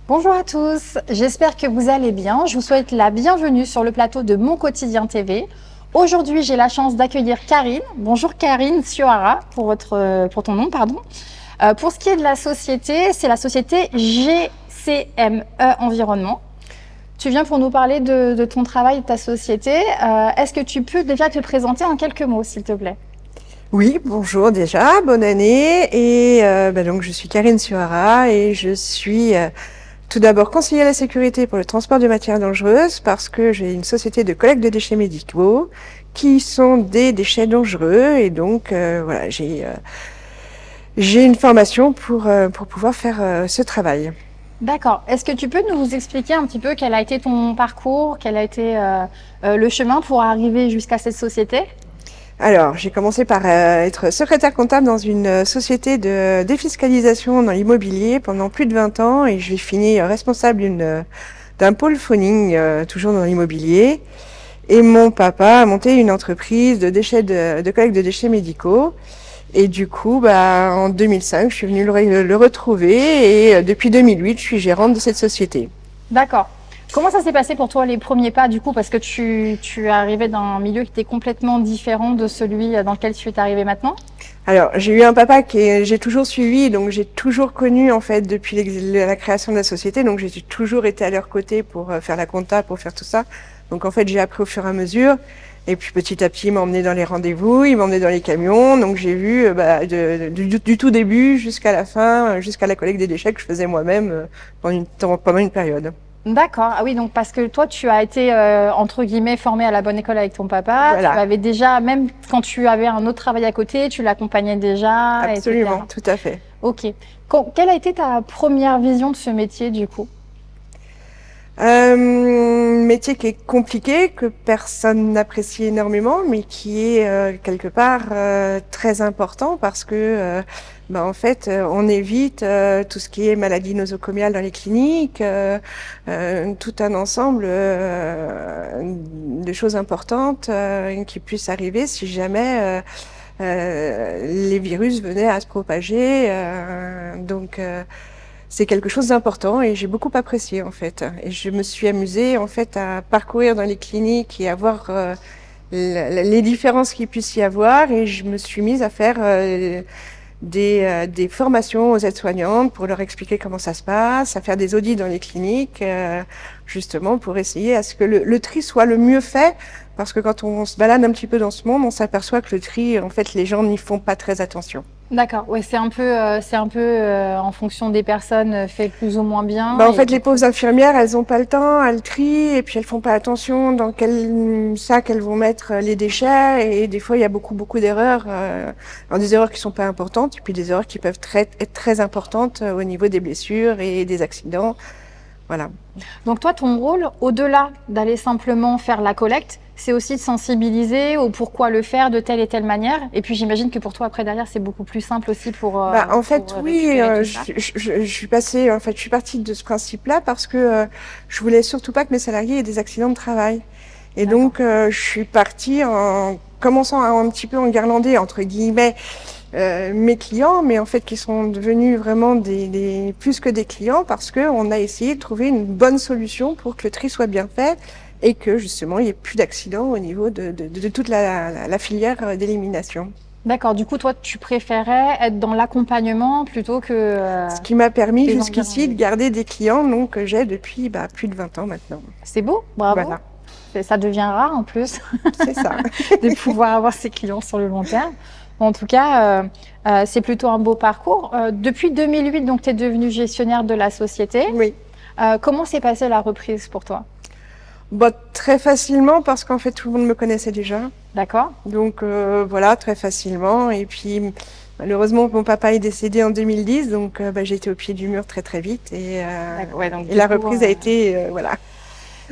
Bonjour à tous, j'espère que vous allez bien. Je vous souhaite la bienvenue sur le plateau de Mon Quotidien TV. Aujourd'hui, j'ai la chance d'accueillir Karine. Bonjour Karine Suara pour ton nom, pardon. Pour ce qui est de la société, c'est la société GCME Environnement. Tu viens pour nous parler de ton travail, de ta société. Est-ce que tu peux déjà te présenter en quelques mots, s'il te plaît? Oui, bonjour déjà, bonne année. Et donc je suis Karine Suara et je suis tout d'abord conseillère à la sécurité pour le transport de matières dangereuses parce que j'ai une société de collecte de déchets médicaux qui sont des déchets dangereux et donc voilà, j'ai une formation pour pouvoir faire ce travail. D'accord. Est-ce que tu peux nous expliquer un petit peu quel a été ton parcours, quel a été le chemin pour arriver jusqu'à cette société? Alors, j'ai commencé par être secrétaire comptable dans une société de défiscalisation dans l'immobilier pendant plus de 20 ans et j'ai fini responsable d'un pôle phoning toujours dans l'immobilier. Et mon papa a monté une entreprise de collecte de déchets médicaux. Et du coup, en 2005, je suis venue le retrouver et depuis 2008, je suis gérante de cette société. D'accord. Comment ça s'est passé pour toi les premiers pas du coup? Parce que tu es arrivé dans un milieu qui était complètement différent de celui dans lequel tu es arrivé maintenant. Alors, j'ai eu un papa j'ai toujours suivi, donc j'ai toujours connu en fait depuis la création de la société, donc j'ai toujours été à leur côté pour faire la compta, pour faire tout ça. Donc en fait, j'ai appris au fur et à mesure. Et puis petit à petit, il m'a emmené dans les rendez-vous, il m'a emmené dans les camions, donc j'ai vu du tout début jusqu'à la fin, jusqu'à la collecte des déchets que je faisais moi-même pendant une période. D'accord. Ah oui, donc parce que toi, tu as été, entre guillemets, formé à la bonne école avec ton papa. Voilà. Tu avais déjà, même quand tu avais un autre travail à côté, tu l'accompagnais déjà. Absolument, etc. tout à fait. Ok. Quelle a été ta première vision de ce métier du coup? Métier qui est compliqué, que personne n'apprécie énormément, mais qui est quelque part très important parce que en fait on évite tout ce qui est maladie nosocomiale dans les cliniques, tout un ensemble de choses importantes qui puissent arriver si jamais les virus venaient à se propager. C'est quelque chose d'important et j'ai beaucoup apprécié en fait. Et je me suis amusée en fait à parcourir dans les cliniques et à voir les différences qu'il puisse y avoir et je me suis mise à faire des formations aux aides-soignantes pour leur expliquer comment ça se passe, à faire des audits dans les cliniques justement pour essayer à ce que le tri soit le mieux fait parce que quand on se balade un petit peu dans ce monde, on s'aperçoit que le tri, en fait, les gens n'y font pas très attention. D'accord. Ouais, c'est un peu en fonction des personnes, fait plus ou moins bien. En fait, les pauvres infirmières, elles n'ont pas le temps, elles trient et puis elles font pas attention dans quel sac elles vont mettre les déchets. Et des fois, il y a beaucoup d'erreurs. Alors des erreurs qui sont pas importantes et puis des erreurs qui peuvent être très importantes au niveau des blessures et des accidents. Voilà. Donc toi, ton rôle, au-delà d'aller simplement faire la collecte, c'est aussi de sensibiliser au pourquoi le faire de telle et telle manière. Et puis j'imagine que pour toi, après derrière, c'est beaucoup plus simple aussi pour. En fait, oui, je suis passée. En fait, je suis partie de ce principe-là parce que je voulais surtout pas que mes salariés aient des accidents de travail. Et donc, je suis partie en commençant à un petit peu enguirlander entre guillemets mes clients, mais en fait qui sont devenus vraiment plus que des clients parce que on a essayé de trouver une bonne solution pour que le tri soit bien fait et que justement il n'y ait plus d'accidents au niveau de toute la filière d'élimination. D'accord, du coup toi tu préférais être dans l'accompagnement plutôt que… Ce qui m'a permis jusqu'ici de garder des clients donc, que j'ai depuis plus de 20 ans maintenant. C'est beau, bravo. Voilà. Ça devient rare en plus. C'est ça. De pouvoir avoir ses clients sur le long terme. En tout cas, c'est plutôt un beau parcours. Depuis 2008, donc, tu es devenue gestionnaire de la société. Oui. Comment s'est passée la reprise pour toi? Très facilement parce qu'en fait tout le monde me connaissait déjà. D'accord. Donc voilà, très facilement. Et puis malheureusement mon papa est décédé en 2010, donc j'ai été au pied du mur très vite et la reprise a été voilà.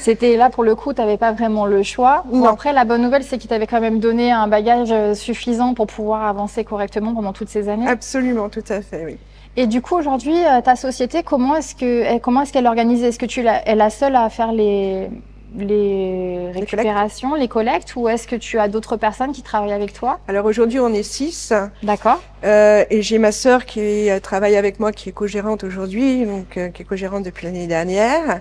C'était là pour le coup, tu n'avais pas vraiment le choix. Bon, après, la bonne nouvelle, c'est qu'il t'avait quand même donné un bagage suffisant pour pouvoir avancer correctement pendant toutes ces années. Absolument, tout à fait, oui. Et du coup, aujourd'hui, ta société, comment est-ce qu'elle est organisée? Est-ce que tu es la seule à faire les récupérations, les collectes, ou est-ce que tu as d'autres personnes qui travaillent avec toi? Alors aujourd'hui, on est 6. D'accord. Et j'ai ma sœur qui travaille avec moi, qui est co-gérante aujourd'hui, donc qui est co-gérante depuis l'année dernière.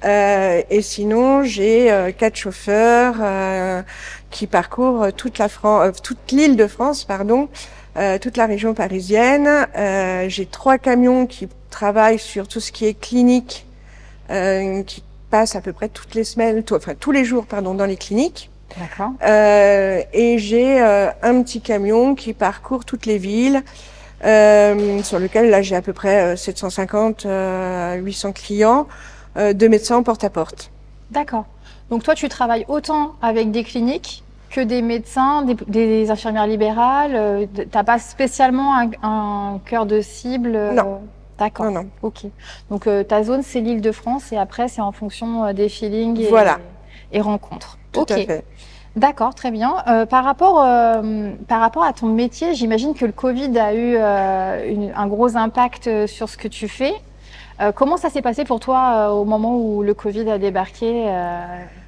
Et sinon, j'ai 4 chauffeurs qui parcourent toute l'île de France, pardon, toute la région parisienne. J'ai 3 camions qui travaillent sur tout ce qui est clinique, qui passent à peu près toutes les semaines, enfin tous les jours, pardon, dans les cliniques. D'accord. Et j'ai un petit camion qui parcourt toutes les villes, sur lequel là j'ai à peu près 750, 800 clients. De médecins en porte-à-porte. D'accord. Donc toi, tu travailles autant avec des cliniques que des médecins, des infirmières libérales. T'as pas spécialement un cœur de cible? Non. D'accord. Non, non. Ok. Donc ta zone, c'est l'Île-de-France, et après, c'est en fonction des feelings et rencontres. Tout à fait. D'accord, très bien. Par rapport à ton métier, j'imagine que le Covid a eu un gros impact sur ce que tu fais. Comment ça s'est passé pour toi au moment où le Covid a débarqué?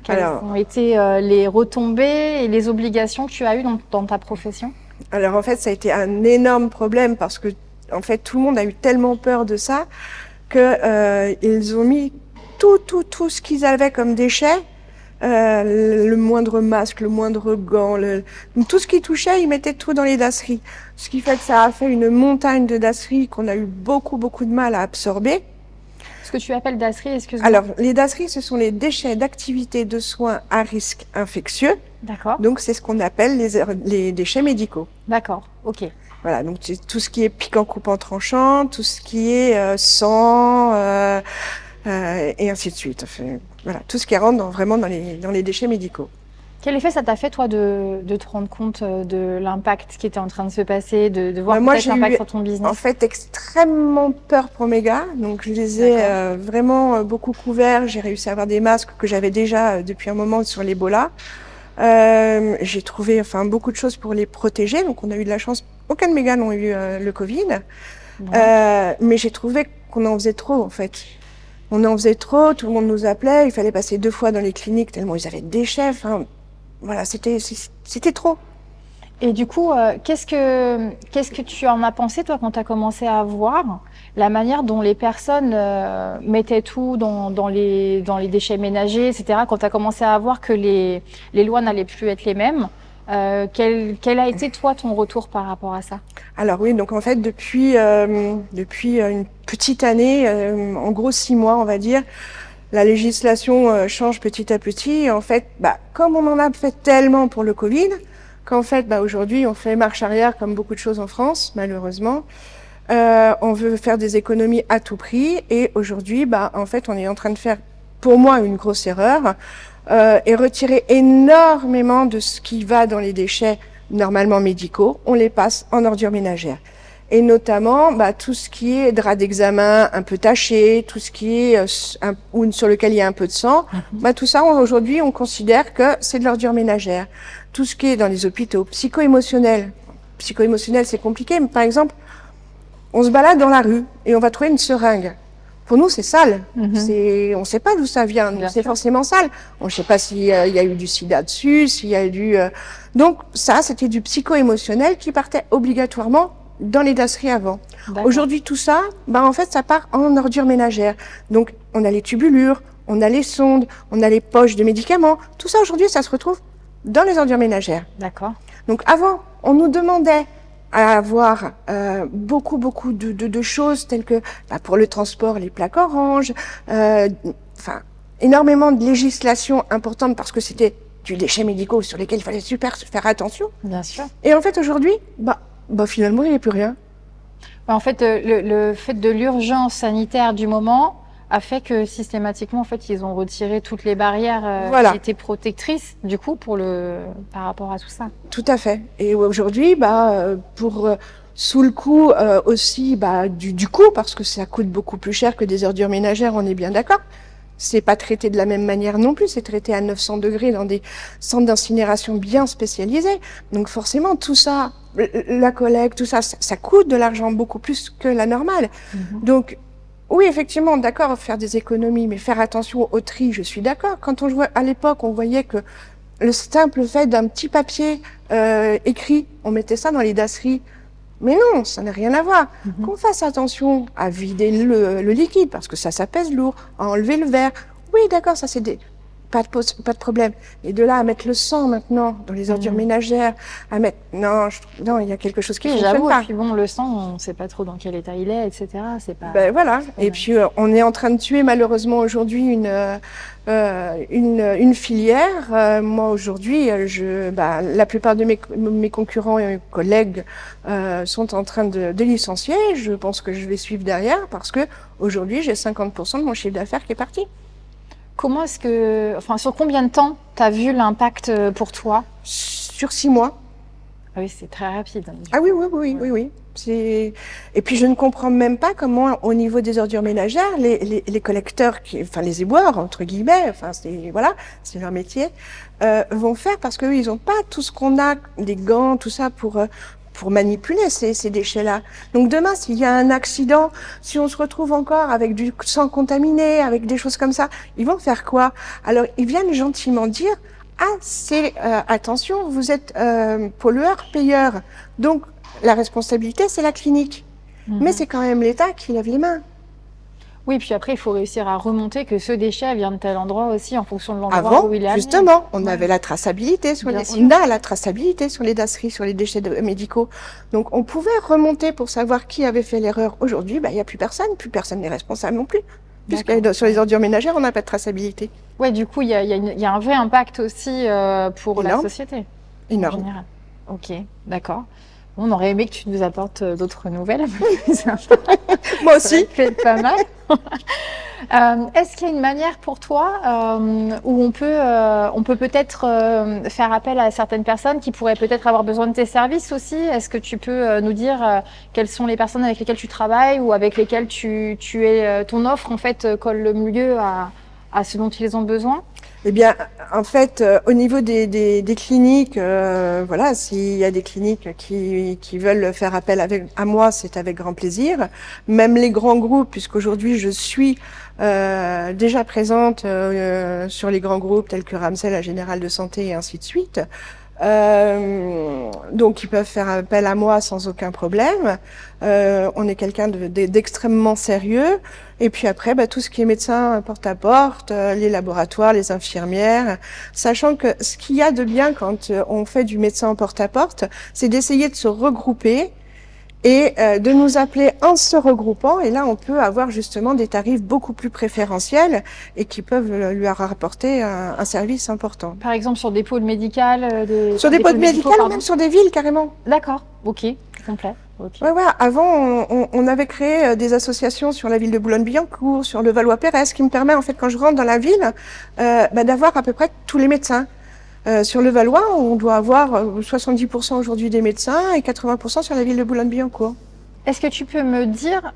Quelles ont été les retombées et les obligations que tu as eues dans ta profession? Alors en fait, ça a été un énorme problème parce que en fait, tout le monde a eu tellement peur de ça que ils ont mis tout ce qu'ils avaient comme déchets, le moindre masque, le moindre gant, tout ce qui touchait, ils mettaient tout dans les dasseries. Ce qui fait que ça a fait une montagne de dasseries qu'on a eu beaucoup de mal à absorber. Ce que tu appelles dasseries, excuse-moi. Alors, les dasseries, ce sont les déchets d'activités de soins à risque infectieux. D'accord. Donc, c'est ce qu'on appelle les déchets médicaux. D'accord, ok. Voilà, donc tout ce qui est piquant, coupant, tranchant, tout ce qui est sang, et ainsi de suite. Enfin, voilà, tout ce qui rentre vraiment dans les déchets médicaux. Quel effet ça t'a fait, toi, de te rendre compte de l'impact qui était en train de se passer, de voir peut-être l'impact sur ton business? En fait, extrêmement peur pour mes gars. Donc, je les ai vraiment beaucoup couverts. J'ai réussi à avoir des masques que j'avais déjà depuis un moment sur l'Ebola. J'ai trouvé beaucoup de choses pour les protéger. Donc, on a eu de la chance. Aucun de mes gars n'ont eu le Covid. Bon. Mais j'ai trouvé qu'on en faisait trop, en fait. On en faisait trop. Tout le monde nous appelait. Il fallait passer 2 fois dans les cliniques tellement ils avaient des chefs. Voilà, c'était trop. Et du coup, qu'est-ce que tu en as pensé, toi, quand tu as commencé à voir la manière dont les personnes mettaient tout dans les déchets ménagers, etc., quand tu as commencé à voir que les lois n'allaient plus être les mêmes, quel a été, toi, ton retour par rapport à ça? Alors oui, donc en fait, depuis une petite année, en gros 6 mois, on va dire, la législation change petit à petit. Et en fait, comme on en a fait tellement pour le Covid, qu'en fait, aujourd'hui, on fait marche arrière comme beaucoup de choses en France, malheureusement. On veut faire des économies à tout prix. Et aujourd'hui, en fait, on est en train de faire, pour moi, une grosse erreur et retirer énormément de ce qui va dans les déchets normalement médicaux. On les passe en ordures ménagères. Et notamment, tout ce qui est drap d'examen un peu taché, tout ce qui est ou sur lequel il y a un peu de sang, tout ça, aujourd'hui, on considère que c'est de l'ordure ménagère. Tout ce qui est dans les hôpitaux, psycho-émotionnel. Psycho-émotionnel, c'est compliqué, mais par exemple, on se balade dans la rue et on va trouver une seringue. Pour nous, c'est sale. On ne sait pas d'où ça vient. C'est forcément sale. On ne sait pas s'il y a eu du sida dessus, s'il y a eu Donc ça, c'était du psycho-émotionnel qui partait obligatoirement dans les dasseries avant. Aujourd'hui, tout ça, en fait, ça part en ordures ménagères. Donc, on a les tubulures, on a les sondes, on a les poches de médicaments. Tout ça, aujourd'hui, ça se retrouve dans les ordures ménagères. D'accord. Donc, avant, on nous demandait à avoir beaucoup de choses telles que, pour le transport, les plaques oranges, énormément de législation importante parce que c'était du déchet médicaux sur lesquels il fallait faire attention. Bien sûr. Et en fait, aujourd'hui, finalement, il n'y a plus rien. En fait, le fait de l'urgence sanitaire du moment a fait que systématiquement, en fait, ils ont retiré toutes les barrières qui étaient protectrices, du coup, par rapport à tout ça. Tout à fait. Et aujourd'hui, sous le coup aussi du coût, parce que ça coûte beaucoup plus cher que des ordures ménagères, on est bien d'accord. C'est pas traité de la même manière non plus, c'est traité à 900 degrés dans des centres d'incinération bien spécialisés. Donc forcément, tout ça, la collecte, tout ça, ça coûte de l'argent beaucoup plus que la normale. Donc, oui, oui, effectivement, d'accord, faire des économies, mais faire attention au tri, je suis d'accord. Quand on jouait à l'époque, on voyait que le simple fait d'un petit papier écrit, on mettait ça dans les dasseries. Mais non, ça n'a rien à voir. Qu'on fasse attention à vider le liquide, parce que ça pèse lourd, à enlever le verre. Oui, d'accord, ça c'est pas de problème. Et de là à mettre le sang maintenant dans les ordures ménagères, à mettre... Non, non, il y a quelque chose qui ne fonctionne pas. Et puis bon, le sang, on ne sait pas trop dans quel état il est, etc. C'est pas... Ben voilà. Et puis on est en train de tuer malheureusement aujourd'hui une filière. Moi aujourd'hui, la plupart de mes concurrents et collègues sont en train de licencier. Je pense que je vais suivre derrière parce que aujourd'hui j'ai 50% de mon chiffre d'affaires qui est parti. Comment est-ce que, enfin, sur combien de temps tu as vu l'impact pour toi? Sur 6 mois. Ah oui, c'est très rapide. Ah oui. Et puis je ne comprends même pas comment, au niveau des ordures ménagères, les collecteurs, enfin les éboueurs entre guillemets, enfin c'est leur métier, vont faire parce qu'eux ils n'ont pas tout ce qu'on a, des gants, tout ça pour manipuler ces déchets-là. Donc demain, s'il y a un accident, si on se retrouve encore avec du sang contaminé, avec des choses comme ça, ils vont faire quoi? Alors, ils viennent gentiment dire, attention, vous êtes pollueur-payeur. Donc, la responsabilité, c'est la clinique. Mais c'est quand même l'État qui lève les mains. Oui, puis après, il faut réussir à remonter que ce déchet vient de tel endroit aussi, en fonction de l'endroit où il est amené. Justement, on avait la traçabilité on a la traçabilité sur les dasseries, sur les déchets médicaux. Donc, on pouvait remonter pour savoir qui avait fait l'erreur. Aujourd'hui, il n'y a plus personne n'est responsable non plus. Puisque sur les ordures ménagères, on n'a pas de traçabilité. Ouais, du coup, il y a un vrai impact aussi pour la société. Énorme. En général. Ok, d'accord. On aurait aimé que tu nous apportes d'autres nouvelles. Moi aussi. Ça fait pas mal. Est-ce qu'il y a une manière pour toi où on peut peut-être faire appel à certaines personnes qui pourraient peut-être avoir besoin de tes services aussi? Est-ce que tu peux nous dire quelles sont les personnes avec lesquelles tu travailles ou avec lesquelles ton offre en fait colle le mieux à ce dont ils ont besoin? Eh bien, en fait, au niveau des cliniques, voilà, s'il y a des cliniques qui veulent faire appel à moi, c'est avec grand plaisir. Même les grands groupes, puisqu'aujourd'hui je suis déjà présente sur les grands groupes tels que Ramsay, la Générale de Santé et ainsi de suite. Donc ils peuvent faire appel à moi sans aucun problème. On est quelqu'un d'extrêmement sérieux. Et puis après, tout ce qui est médecin porte-à-porte, les laboratoires, les infirmières, sachant que ce qu'il y a de bien quand on fait du médecin en porte-à-porte, c'est d'essayer de se regrouper et de nous appeler en se regroupant. Et là, on peut avoir justement des tarifs beaucoup plus préférentiels et qui peuvent lui rapporter un service important. Par exemple, sur des pôles médicaux sur des pôles médicaux, même sur des villes, carrément. D'accord, ok, complet. Okay. Ouais. Avant, on avait créé des associations sur la ville de Boulogne-Billancourt, sur le Valois-Perret, ce qui me permet, en fait, quand je rentre dans la ville, d'avoir à peu près tous les médecins. Sur le Valois, on doit avoir 70% aujourd'hui des médecins et 80% sur la ville de Boulogne-Billancourt. Est-ce que tu peux me dire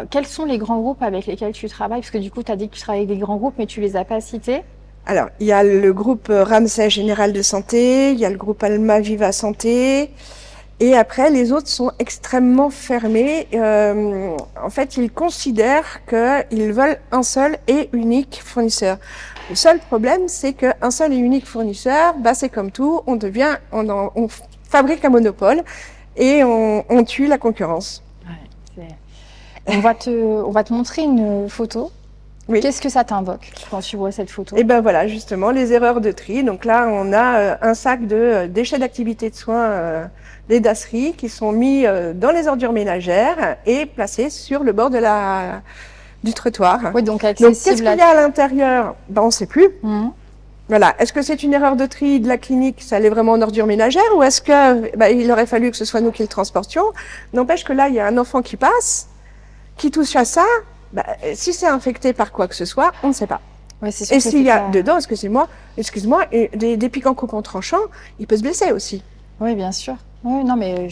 quels sont les grands groupes avec lesquels tu travailles? Parce que du coup, tu as dit que tu travailles avec des grands groupes, mais tu les as pas cités. Alors, il y a le groupe Ramsay Générale de Santé, il y a le groupe Alma Viva Santé. Et après, les autres sont extrêmement fermés. En fait, ils considèrent qu'ils veulent un seul et unique fournisseur. Le seul problème, c'est qu'un seul et unique fournisseur, c'est comme tout, on fabrique un monopole et on tue la concurrence. Ouais, on va te montrer une photo. Oui. Qu'est-ce que ça t'invoque quand tu vois cette photo? Et ben voilà, justement, les erreurs de tri. Donc là, on a un sac de déchets d'activité de soins des dasseries qui sont mis dans les ordures ménagères et placés sur le bord du trottoir. Oui, donc qu'est-ce qu'il y a à l'intérieur? On ne sait plus. Voilà. Est-ce que c'est une erreur de tri de la clinique, ça allait vraiment en ordures ménagères, ou est-ce que il aurait fallu que ce soit nous qui le transportions? N'empêche que là, il y a un enfant qui passe, qui touche à ça. Si c'est infecté par quoi que ce soit, on ne sait pas. Ouais, et s'il y a dedans, excuse-moi, des piquants coupants tranchants, il peut se blesser aussi. Oui, bien sûr. Oui, non, mais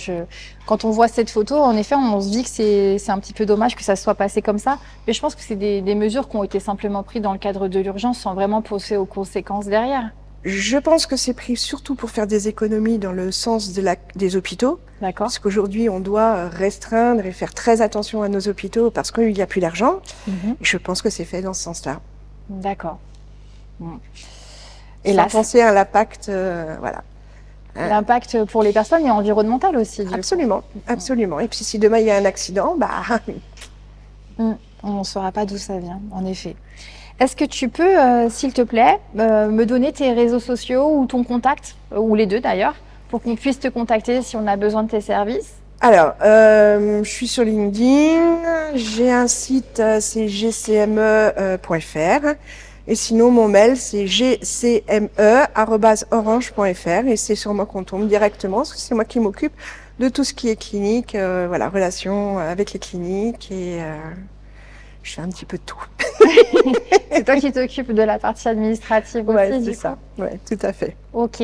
quand on voit cette photo, en effet, on se dit que c'est un petit peu dommage que ça se soit passé comme ça. Mais je pense que c'est des mesures qui ont été simplement prises dans le cadre de l'urgence sans vraiment penser aux conséquences derrière. Je pense que c'est pris surtout pour faire des économies dans le sens des hôpitaux. D'accord. Parce qu'aujourd'hui, on doit restreindre et faire très attention à nos hôpitaux parce qu'il n'y a plus d'argent. Je pense que c'est fait dans ce sens-là. D'accord. Et là, penser à l'impact, voilà. L'impact pour les personnes et environnemental aussi. Absolument, absolument. Et puis si demain il y a un accident, bah... On ne saura pas d'où ça vient, en effet. Est-ce que tu peux, s'il te plaît, me donner tes réseaux sociaux ou ton contact, ou les deux d'ailleurs, pour qu'on puisse te contacter si on a besoin de tes services? Alors, je suis sur LinkedIn, j'ai un site, c'est gcme.fr. Et sinon, mon mail, c'est gcme@orange.fr et c'est sur moi qu'on tombe directement, parce que c'est moi qui m'occupe de tout ce qui est clinique, voilà, relation avec les cliniques et je fais un petit peu de tout. C'est toi qui t'occupes de la partie administrative aussi, ouais, c'est ça. Ouais, tout à fait. Ok.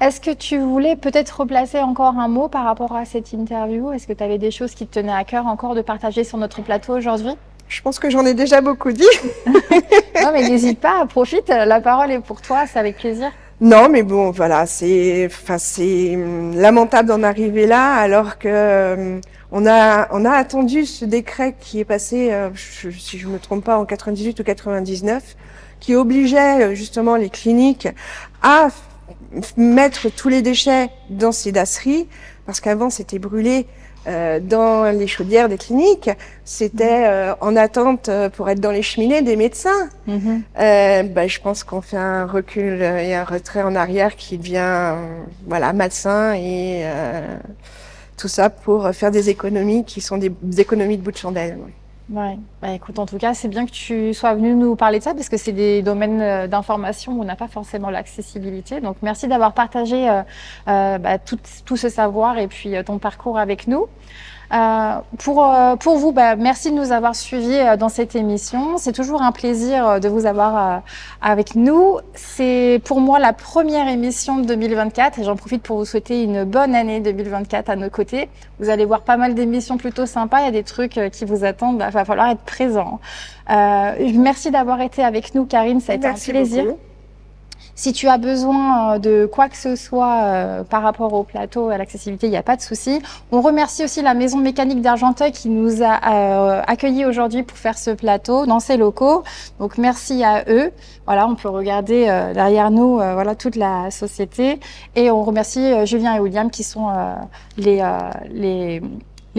Est-ce que tu voulais peut-être replacer encore un mot par rapport à cette interview? Est-ce que tu avais des choses qui te tenaient à cœur encore de partager sur notre plateau aujourd'hui? Je pense que j'en ai déjà beaucoup dit. Non, mais n'hésite pas, profite, la parole est pour toi, c'est avec plaisir. Non, mais bon, voilà, c'est lamentable d'en arriver là, alors que on a attendu ce décret qui est passé, si je me trompe pas, en 98 ou 99, qui obligeait justement les cliniques à mettre tous les déchets dans ces dasseries, parce qu'avant c'était brûlé dans les chaudières des cliniques, c'était en attente pour être dans les cheminées des médecins. Je pense qu'on fait un recul et un retrait en arrière qui devient voilà, malsain et tout ça pour faire des économies qui sont des économies de bout de chandelle. Ouais. Bah, écoute, en tout cas, c'est bien que tu sois venu nous parler de ça parce que c'est des domaines d'information où on n'a pas forcément l'accessibilité. Donc, merci d'avoir partagé tout ce savoir et puis ton parcours avec nous. Pour vous, merci de nous avoir suivis dans cette émission. C'est toujours un plaisir de vous avoir avec nous. C'est pour moi la première émission de 2024 et j'en profite pour vous souhaiter une bonne année 2024 à nos côtés. Vous allez voir pas mal d'émissions plutôt sympas. Il y a des trucs qui vous attendent. Il va falloir être présent. Merci d'avoir été avec nous, Karine. Ça a été un plaisir. Beaucoup. Si tu as besoin de quoi que ce soit par rapport au plateau, à l'accessibilité, il n'y a pas de souci. On remercie aussi la Maison Mécanique d'Argenteuil qui nous a accueillis aujourd'hui pour faire ce plateau dans ses locaux. Donc, merci à eux. Voilà, on peut regarder derrière nous voilà, toute la société. Et on remercie Julien et William qui sont les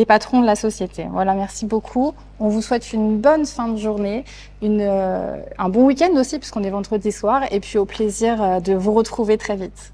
patrons de la société. Voilà, merci beaucoup. On vous souhaite une bonne fin de journée, un bon week-end aussi, puisqu'on est vendredi soir, et puis au plaisir de vous retrouver très vite.